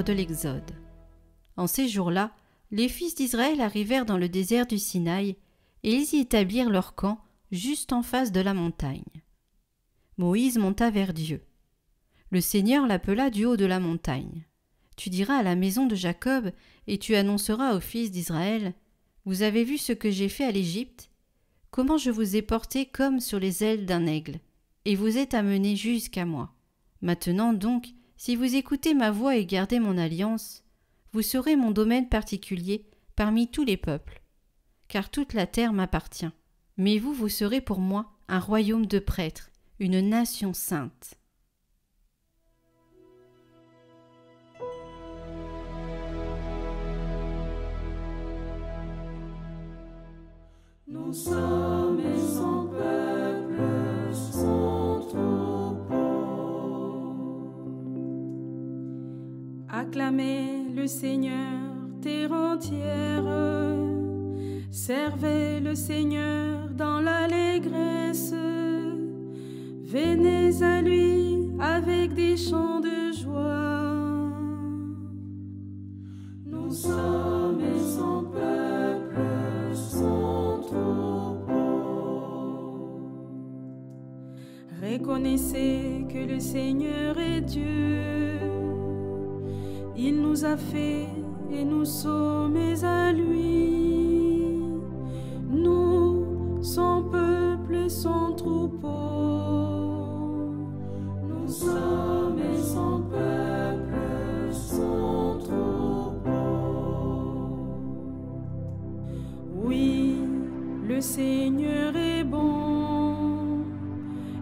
livre de l'Exode. En ces jours-là, les fils d'Israël arrivèrent dans le désert du Sinaï, et ils y établirent leur camp juste en face de la montagne. Moïse monta vers Dieu. Le Seigneur l'appela du haut de la montagne. Tu diras à la maison de Jacob, et tu annonceras aux fils d'Israël, « Vous avez vu ce que j'ai fait à l'Égypte? Comment je vous ai porté comme sur les ailes d'un aigle, et vous êtes amenés jusqu'à moi. Maintenant donc, si vous écoutez ma voix et gardez mon alliance, vous serez mon domaine particulier parmi tous les peuples, car toute la terre m'appartient. Mais vous, vous serez pour moi un royaume de prêtres, une nation sainte. » Nous sommes son peuple, son troupeau. Acclamez le Seigneur, terre entière. Servez le Seigneur dans l'allégresse. Venez à lui avec des chants de joie. Nous sommes son peuple, son troupeau. Reconnaissez que le Seigneur est Dieu. Il nous a fait et nous sommes à lui. Nous, son peuple, son troupeau. Nous sommes son peuple, son troupeau. Oui, le Seigneur est bon,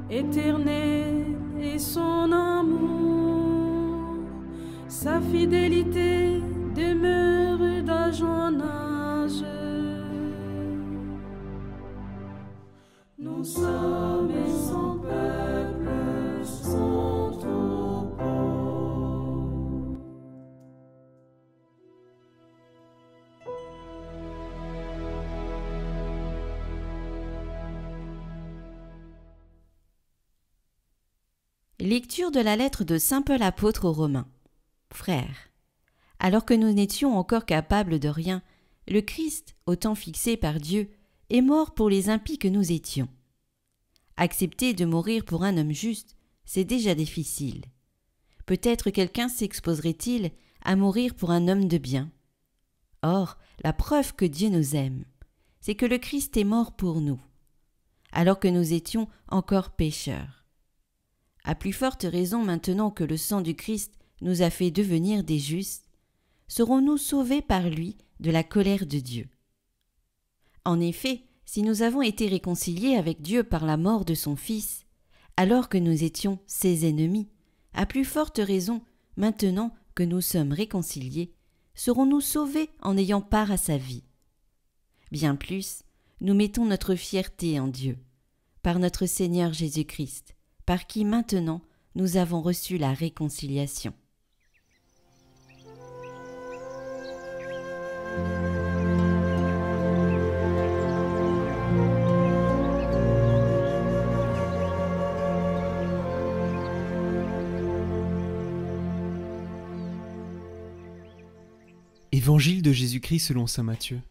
éternel est son amour, sa fidélité demeure d'âge en âge. Nous sommes son peuple, son troupeau. Lecture de la lettre de saint Paul apôtre aux Romains. Frères, alors que nous n'étions encore capables de rien, le Christ, au temps fixé par Dieu, est mort pour les impies que nous étions. Accepter de mourir pour un homme juste, c'est déjà difficile. Peut-être quelqu'un s'exposerait-il à mourir pour un homme de bien. Or, la preuve que Dieu nous aime, c'est que le Christ est mort pour nous, alors que nous étions encore pécheurs. À plus forte raison maintenant que le sang du Christ nous a fait devenir des justes, serons-nous sauvés par lui de la colère de Dieu. En effet, si nous avons été réconciliés avec Dieu par la mort de son Fils, alors que nous étions ses ennemis, à plus forte raison, maintenant que nous sommes réconciliés, serons-nous sauvés en ayant part à sa vie. Bien plus, nous mettons notre fierté en Dieu, par notre Seigneur Jésus-Christ, par qui maintenant nous avons reçu la réconciliation. Évangile de Jésus-Christ selon saint Matthieu.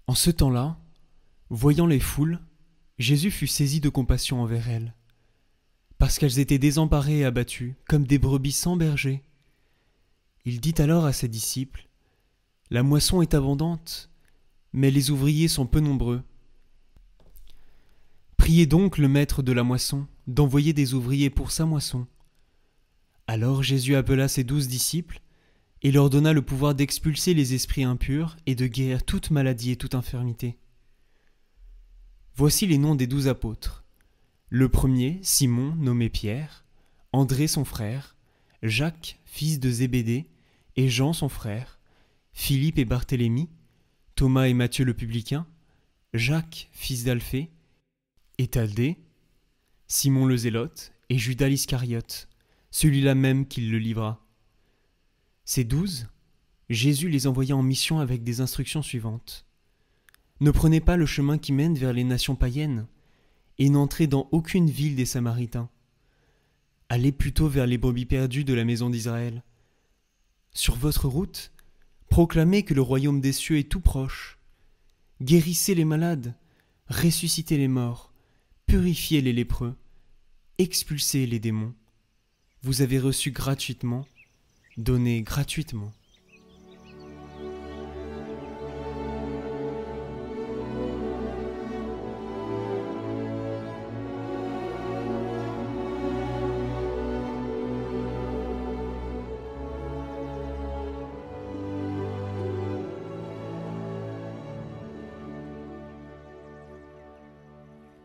En ce temps-là, voyant les foules, Jésus fut saisi de compassion envers elles, parce qu'elles étaient désemparées et abattues, comme des brebis sans berger. Il dit alors à ses disciples, « La moisson est abondante, mais les ouvriers sont peu nombreux. Priez donc le maître de la moisson d'envoyer des ouvriers pour sa moisson. » Alors Jésus appela ses 12 disciples, et leur donna le pouvoir d'expulser les esprits impurs et de guérir toute maladie et toute infirmité. Voici les noms des 12 apôtres. Le premier, Simon, nommé Pierre, André son frère, Jacques, fils de Zébédée, et Jean son frère, Philippe et Barthélemy, Thomas et Matthieu le publicain, Jacques, fils d'Alphée, et Thaddée, Simon le Zélote, et Judas l'Iscariote, celui-là même qui le livra. Ces 12, Jésus les envoya en mission avec des instructions suivantes. Ne prenez pas le chemin qui mène vers les nations païennes, et n'entrez dans aucune ville des Samaritains. Allez plutôt vers les brebis perdues de la maison d'Israël. Sur votre route, proclamez que le royaume des cieux est tout proche. Guérissez les malades, ressuscitez les morts, purifiez les lépreux, expulsez les démons. Vous avez reçu gratuitement, donnez gratuitement.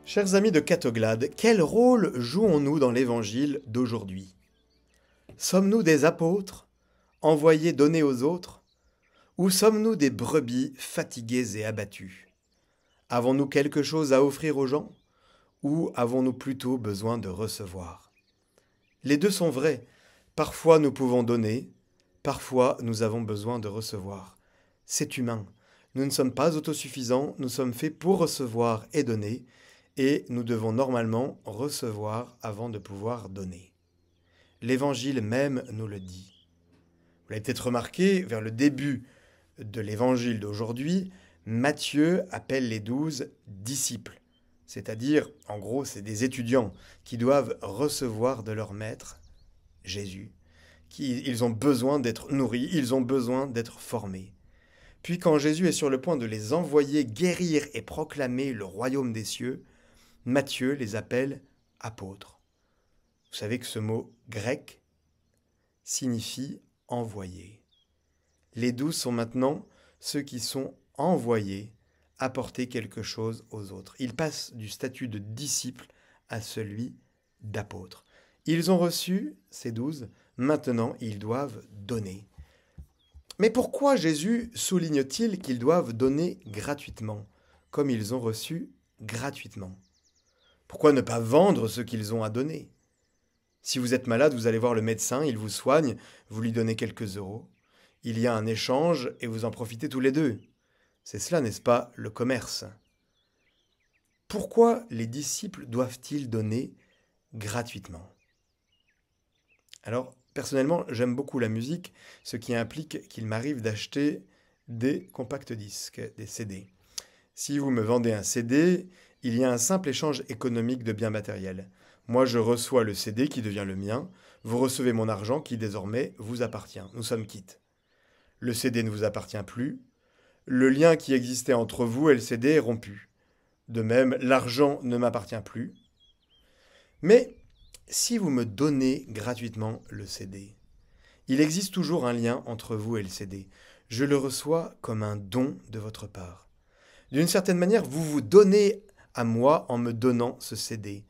Chers amis de Catoglade, quel rôle jouons-nous dans l'évangile d'aujourd'hui? Sommes-nous des apôtres, envoyés donner aux autres, ou sommes-nous des brebis fatiguées et abattues? Avons-nous quelque chose à offrir aux gens, ou avons-nous plutôt besoin de recevoir? Les deux sont vrais. Parfois nous pouvons donner, parfois nous avons besoin de recevoir. C'est humain. Nous ne sommes pas autosuffisants, nous sommes faits pour recevoir et donner, et nous devons normalement recevoir avant de pouvoir donner. L'Évangile même nous le dit. Vous l'avez peut-être remarqué, vers le début de l'Évangile d'aujourd'hui, Matthieu appelle les 12 disciples. C'est-à-dire, en gros, c'est des étudiants qui doivent recevoir de leur maître, Jésus. Ils ont besoin d'être nourris, ils ont besoin d'être formés. Puis quand Jésus est sur le point de les envoyer guérir et proclamer le royaume des cieux, Matthieu les appelle apôtres. Vous savez que ce mot grec signifie envoyer. Les 12 sont maintenant ceux qui sont envoyés apporter quelque chose aux autres. Ils passent du statut de disciples à celui d'apôtres. Ils ont reçu, ces 12, maintenant ils doivent donner. Mais pourquoi Jésus souligne-t-il qu'ils doivent donner gratuitement, comme ils ont reçu gratuitement? Pourquoi ne pas vendre ce qu'ils ont à donner? Si vous êtes malade, vous allez voir le médecin, il vous soigne, vous lui donnez quelques euros. Il y a un échange et vous en profitez tous les deux. C'est cela, n'est-ce pas, le commerce? Pourquoi les disciples doivent-ils donner gratuitement? Alors, personnellement, j'aime beaucoup la musique, ce qui implique qu'il m'arrive d'acheter des compacts disques, des CD. Si vous me vendez un CD, il y a un simple échange économique de biens matériels. Moi, je reçois le CD qui devient le mien, vous recevez mon argent qui désormais vous appartient. Nous sommes quittes. Le CD ne vous appartient plus, le lien qui existait entre vous et le CD est rompu. De même, l'argent ne m'appartient plus. Mais si vous me donnez gratuitement le CD, il existe toujours un lien entre vous et le CD. Je le reçois comme un don de votre part. D'une certaine manière, vous vous donnez à moi en me donnant ce CD.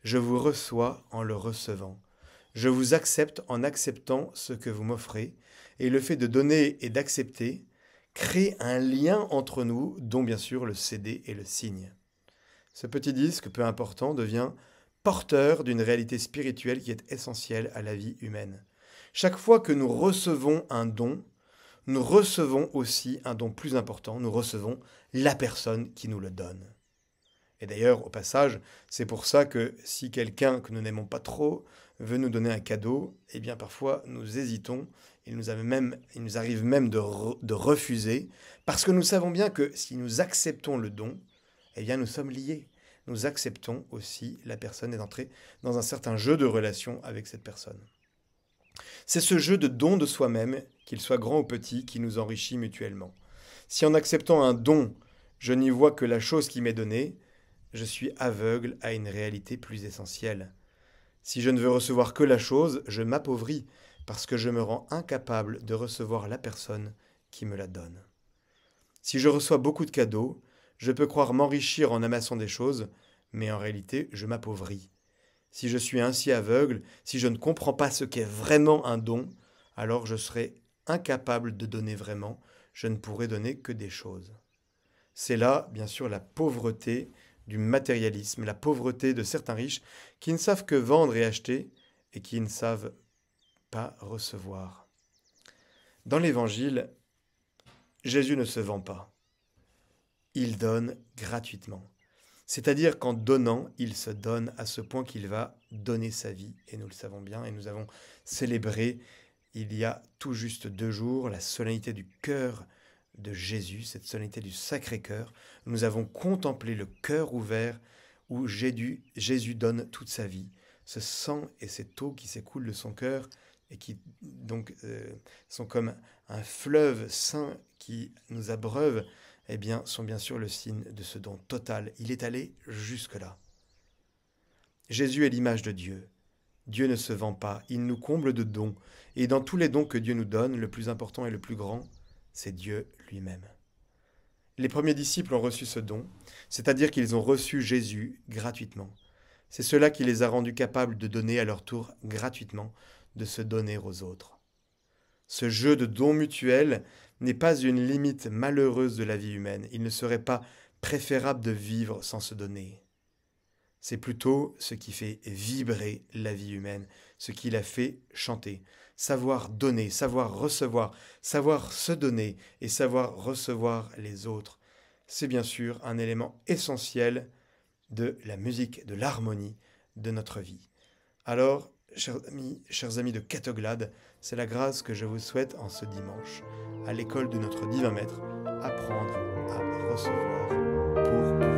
Je vous reçois en le recevant. Je vous accepte en acceptant ce que vous m'offrez. Et le fait de donner et d'accepter crée un lien entre nous, dont bien sûr le CD est le signe. Ce petit disque, peu important, devient porteur d'une réalité spirituelle qui est essentielle à la vie humaine. Chaque fois que nous recevons un don, nous recevons aussi un don plus important, nous recevons la personne qui nous le donne. Et d'ailleurs, au passage, c'est pour ça que si quelqu'un que nous n'aimons pas trop veut nous donner un cadeau, eh bien parfois nous hésitons, il nous arrive même de refuser, parce que nous savons bien que si nous acceptons le don, eh bien nous sommes liés. Nous acceptons aussi la personne et d'entrer dans un certain jeu de relation avec cette personne. C'est ce jeu de don de soi-même, qu'il soit grand ou petit, qui nous enrichit mutuellement. Si en acceptant un don, je n'y vois que la chose qui m'est donnée, je suis aveugle à une réalité plus essentielle. Si je ne veux recevoir que la chose, je m'appauvris parce que je me rends incapable de recevoir la personne qui me la donne. Si je reçois beaucoup de cadeaux, je peux croire m'enrichir en amassant des choses, mais en réalité, je m'appauvris. Si je suis ainsi aveugle, si je ne comprends pas ce qu'est vraiment un don, alors je serai incapable de donner vraiment, je ne pourrai donner que des choses. C'est là, bien sûr, la pauvreté du matérialisme, la pauvreté de certains riches qui ne savent que vendre et acheter et qui ne savent pas recevoir. Dans l'Évangile, Jésus ne se vend pas. Il donne gratuitement. C'est-à-dire qu'en donnant, il se donne à ce point qu'il va donner sa vie. Et nous le savons bien, et nous avons célébré il y a tout juste 2 jours, la solennité du cœur de Jésus, cette solennité du Sacré-Cœur. Nous avons contemplé le cœur ouvert où Jésus donne toute sa vie. Ce sang et cette eau qui s'écoulent de son cœur et qui donc sont comme un fleuve saint qui nous abreuve, eh bien, sont bien sûr le signe de ce don total. Il est allé jusque-là. Jésus est l'image de Dieu. Dieu ne se vend pas, il nous comble de dons. Et dans tous les dons que Dieu nous donne, le plus important et le plus grand, c'est Dieu lui-même. Les premiers disciples ont reçu ce don, c'est-à-dire qu'ils ont reçu Jésus gratuitement. C'est cela qui les a rendus capables de donner à leur tour gratuitement, de se donner aux autres. Ce jeu de dons mutuels n'est pas une limite malheureuse de la vie humaine. Il ne serait pas préférable de vivre sans se donner. C'est plutôt ce qui fait vibrer la vie humaine, ce qui la fait chanter. Savoir donner, savoir recevoir, savoir se donner et savoir recevoir les autres, c'est bien sûr un élément essentiel de la musique, de l'harmonie de notre vie. Alors, chers amis de Catoglade, c'est la grâce que je vous souhaite en ce dimanche, à l'école de notre divin maître, apprendre à recevoir pour